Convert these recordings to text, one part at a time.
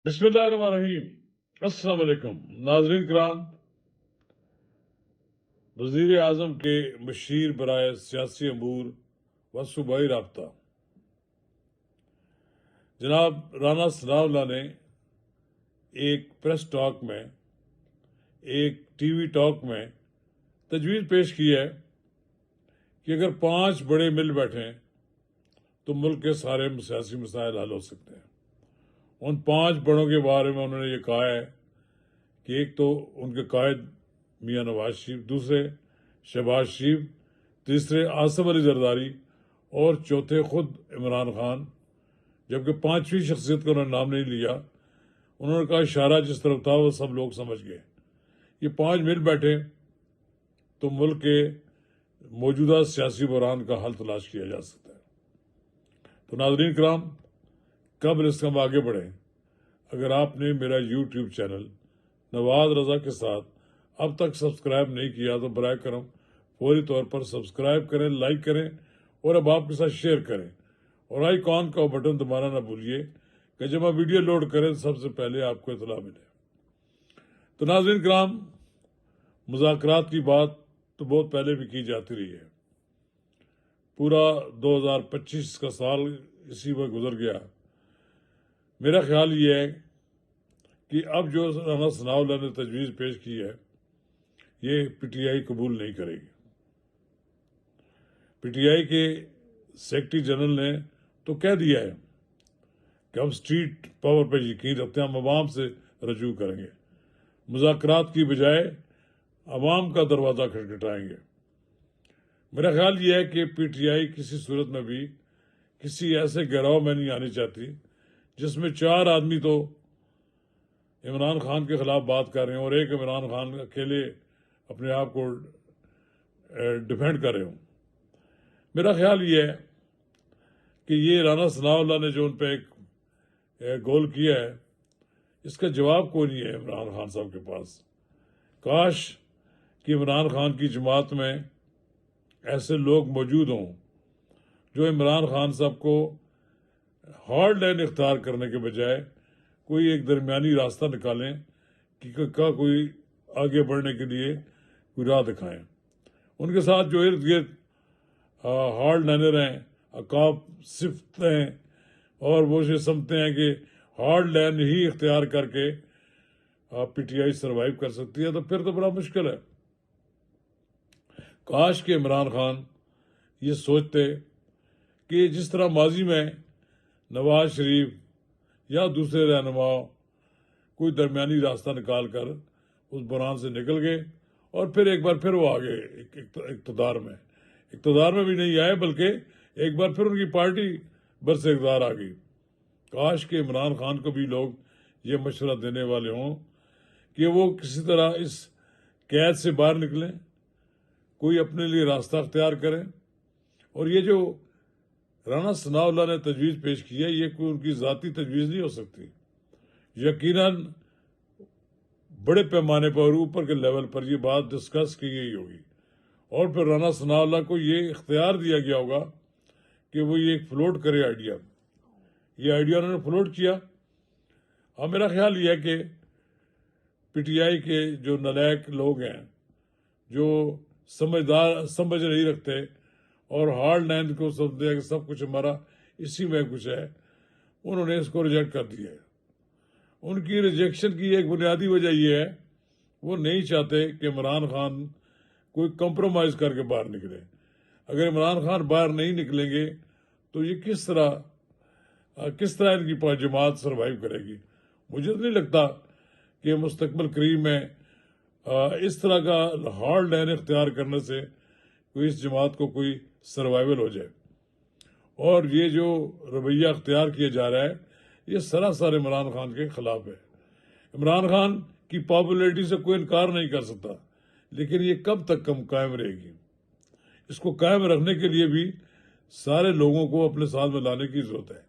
बिस्मिल्लाहिर्रहमानिर्रहीम। अस्सलाम वालेकुम नाज़रीन किराम। वज़ीर आज़म के मशीर बराए सियासी अमूर व सूबाई राब्ता जनाब राना सनाउल्लाह ने एक प्रेस टॉक में, एक टीवी टॉक में तजवीज़ पेश की है कि अगर 5 बड़े मिल बैठें तो मुल्क के सारे सियासी मसाइल हल हो सकते हैं। उन 5 बड़ों के बारे में उन्होंने ये कहा है कि एक तो उनके कायद मियां नवाज शरीफ, दूसरे शहबाज शरीफ, तीसरे आसिफ अली जरदारी और चौथे खुद इमरान खान। जबकि 5वीं शख्सियत का उन्होंने नाम नहीं लिया। उन्होंने कहा इशारा जिस तरफ था वो सब लोग समझ गए। ये 5 मिल बैठे तो मुल्क के मौजूदा सियासी बहरान का हल तलाश किया जा सकता है। तो नाज़रीन किराम, कब इसका हम आगे बढ़ें, अगर आपने मेरा यूट्यूब चैनल नवाज रजा के साथ अब तक सब्सक्राइब नहीं किया तो बराए करम फौरी तौर पर सब्सक्राइब करें, लाइक करें और अब आपके साथ शेयर करें और आइकॉन का बटन दबाना ना भूलिए कि जब आप वीडियो लोड करें तो सबसे पहले आपको इतला मिले। तो नाज़रीन किराम, मुज़ाकरात की बात तो बहुत पहले भी की जाती रही है। पूरा 2025 का साल इसी में गुजर गया। मेरा ख्याल ये है कि अब जो राना सनाउल्लाह ने तजवीज़ पेश की है ये पीटीआई कबूल नहीं करेगी। पीटीआई के सेक्रेटरी जनरल ने तो कह दिया है कि हम स्ट्रीट पावर पर यकीन रखते हैं, हम अवाम से रजू करेंगे, मुज़ाकरात की बजाय अवाम का दरवाज़ा खटखटाएंगे। मेरा ख्याल ये है कि पीटीआई किसी सूरत में भी किसी ऐसे गिराव में नहीं आनी चाहती जिसमें 4 आदमी तो इमरान खान के खिलाफ बात कर रहे हैं और एक इमरान खान अकेले अपने आप को डिफेंड कर रहे हों। मेरा ख्याल ये है कि ये राना सनाउल्लाह ने जो उन पर एक गोल किया है इसका जवाब कोई नहीं है इमरान खान साहब के पास। काश कि इमरान खान की जमात में ऐसे लोग मौजूद हों जो इमरान खान साहब को हार्ड लाइन इख्तियार करने के बजाय कोई एक दरमियानी रास्ता निकालें कि कोई आगे बढ़ने के लिए कोई राह दिखाएं। उनके साथ जो इर्द गिर्द हार्ड लाइनर हैं, अकाब सिफ्त हैं और वो ये समझते हैं कि हार्ड लाइन ही इख्तियार करके पीटीआई सरवाइव कर सकती है, तो फिर तो बड़ा मुश्किल है। काश कि इमरान खान ये सोचते कि जिस तरह माजी में नवाज शरीफ या दूसरे रहनुमाओं कोई दरमियानी रास्ता निकाल कर उस बहरान से निकल गए और फिर एक बार फिर वो आ गए इक़्तिदार में भी नहीं आए बल्कि एक बार फिर उनकी पार्टी बरसे इक़्तिदार आ गई। काश के इमरान खान को भी लोग ये मशवरा देने वाले हों कि वो किसी तरह इस कैद से बाहर निकलें, कोई अपने लिए रास्ता अख्तियार करें। और ये जो राना सनाउल्लाह ने तजवीज़ पेश की है ये कोई उनकी ज़ाती तजवीज़ नहीं हो सकती। यकीनन बड़े पैमाने पर ऊपर के लेवल पर ये बात डिस्कस की गई होगी और फिर राना सनाउल्लाह को ये इख्तियार दिया गया होगा कि वो ये फ्लोट करे आइडिया। ये आइडिया उन्होंने फ्लोट किया। अब मेरा ख्याल ये है कि पीटीआई के जो नालायक लोग हैं जो समझ नहीं रखते और हार्ड लाइन को समझते हैं कि सब कुछ हमारा इसी में कुछ है, उन्होंने इसको रिजेक्ट कर दिया है। उनकी रिजेक्शन की एक बुनियादी वजह यह है वो नहीं चाहते कि इमरान खान कोई कंप्रोमाइज़ करके बाहर निकले। अगर इमरान खान बाहर नहीं निकलेंगे तो ये किस तरह इनकी जमात सर्वाइव करेगी। मुझे तो नहीं लगता कि मुस्तकबिल करीब में इस तरह का हार्ड लाइन इख्तियार करने से कोई इस जमात को कोई सर्वाइवल हो जाए। और ये जो रवैया अख्तियार किया जा रहा है ये सरासर इमरान खान के खिलाफ है। इमरान खान की पॉपुलैरिटी से कोई इनकार नहीं कर सकता, लेकिन ये कब तक कायम रहेगी। इसको कायम रखने के लिए भी सारे लोगों को अपने साथ में लाने की जरूरत है।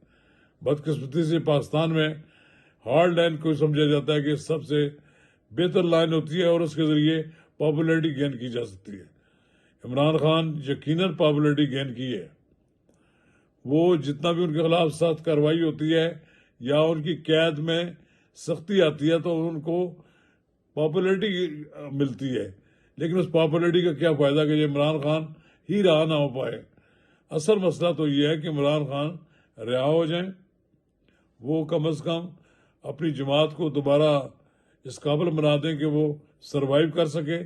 बदकिस्मती से पाकिस्तान में हार्ड लाइन को समझा जाता है कि सबसे बेहतर लाइन होती है और उसके जरिए पॉपुलैरिटी गेन की जा सकती है। इमरान खान यकीनन पॉपुलैरिटी गेन की है। वो जितना भी उनके खिलाफ सख्त कार्रवाई होती है या उनकी कैद में سختی آتی ہے تو ان کو پاپولیرٹی ملتی ہے، لیکن اس پاپولیرٹی کا کیا فائدہ کہ یہ عمران خان ہی رہا نہ ہو پائے۔ اصل مسئلہ تو یہ ہے کہ عمران خان رہا ہو جائیں، وہ کم از کم اپنی جماعت کو دوبارہ اس قابل بنا دیں کہ وہ سروائیو کر سکے۔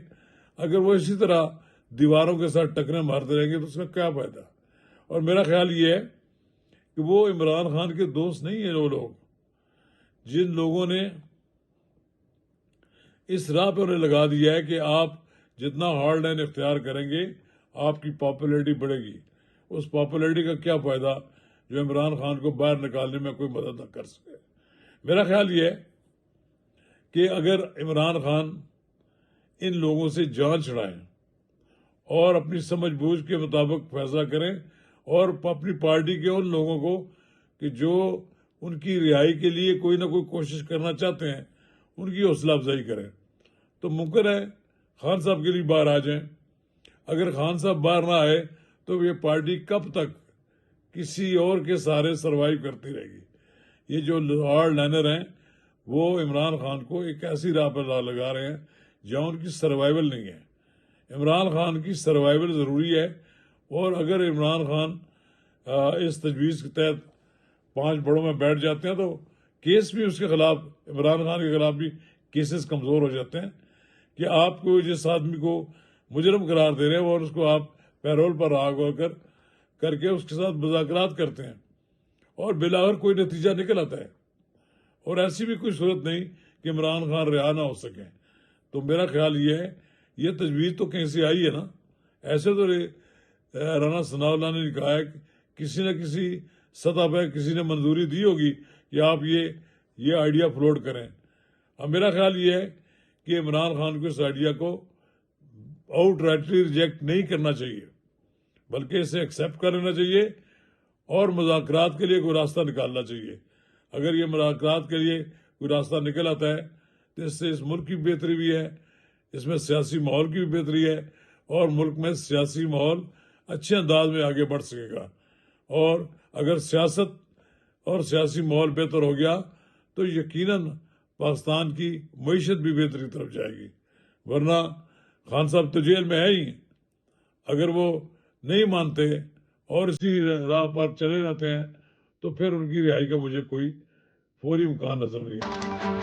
اگر وہ اسی طرح دیواروں کے ساتھ ٹکریں مارتے رہیں گے تو اس کا کیا فائدہ؟ اور میرا خیال یہ ہے کہ وہ عمران خان کے دوست نہیں ہیں وہ لوگ جن لوگوں نے اس راہ پہ انہیں لگا دیا ہے کہ آپ جتنا ہارڈ لائن اختیار کریں گے آپ کی پاپولیرٹی بڑھے گی۔ اس پاپولیرٹی کا کیا فائدہ جو عمران خان کو باہر نکالنے میں کوئی مدد نہ کر سکے۔ میرا خیال یہ ہے کہ اگر عمران خان ان لوگوں سے جان چھڑائیں اور اپنی سمجھ بوجھ کے مطابق فیصلہ کریں اور اپنی پارٹی کے ان لوگوں کو کہ جو ان کی رہائی کے لیے کوئی نہ کوئی کوشش کرنا چاہتے ہیں ان کی حوصلہ افزائی کریں تو ممکن ہے خان صاحب کے لیے باہر آ جائیں۔ اگر خان صاحب باہر نہ آئے تو یہ پارٹی کب تک کسی اور کے سہارے سروائیو کرتی رہے گی۔ یہ جو ہارڈ لائنر ہیں وہ عمران خان کو ایک ایسی راہ پر لگا رہے ہیں جہاں ان کی سروائیول نہیں ہے۔ عمران خان کی سروائیول ضروری ہے، اور اگر عمران خان اس تجویز کے تحت 5 بڑوں میں بیٹھ جاتے ہیں تو کیس بھی اس کے خلاف، عمران خان کے خلاف بھی کیسز کمزور ہو جاتے ہیں کہ آپ کو جس آدمی کو مجرم قرار دے رہے ہیں اور اس کو آپ پیرول پر رہا کر کے اس کے ساتھ مذاکرات کرتے ہیں اور بالآخر کوئی نتیجہ نکل آتا ہے، اور ایسی بھی کوئی صورت نہیں کہ عمران خان رہا نہ ہو سکیں۔ تو میرا خیال یہ ہے یہ تجویز تو کہیں سے آئی ہے نا، ایسے تو رانا ثناء اللہ نے کہا ہے کہ کسی نہ کسی سطح پہ کسی نے منظوری دی ہوگی کہ آپ یہ آئیڈیا فلوٹ کریں۔ اب میرا خیال یہ ہے کہ عمران خان کو اس آئیڈیا کو آؤٹ رائٹلی ریجیکٹ نہیں کرنا چاہیے، بلکہ اسے ایکسیپٹ کر لینا چاہیے اور مذاکرات کے لیے کوئی راستہ نکالنا چاہیے۔ اگر یہ مذاکرات کے لیے کوئی راستہ نکل آتا ہے تو اس سے اس ملک کی بہتری بھی ہے، اس میں سیاسی ماحول کی بھی بہتری ہے، اور ملک میں سیاسی ماحول اچھے انداز میں آگے بڑھ سکے گا۔ اور اگر سیاست اور سیاسی ماحول بہتر ہو گیا تو یقیناً پاکستان کی معیشت بھی بہتری طرف جائے گی، ورنہ خان صاحب تو جیل میں ہے ہی۔ اگر وہ نہیں مانتے اور اسی راہ پر چلے رہتے ہیں تو پھر ان کی رہائی کا مجھے کوئی فوری امکان نظر نہیں آتا۔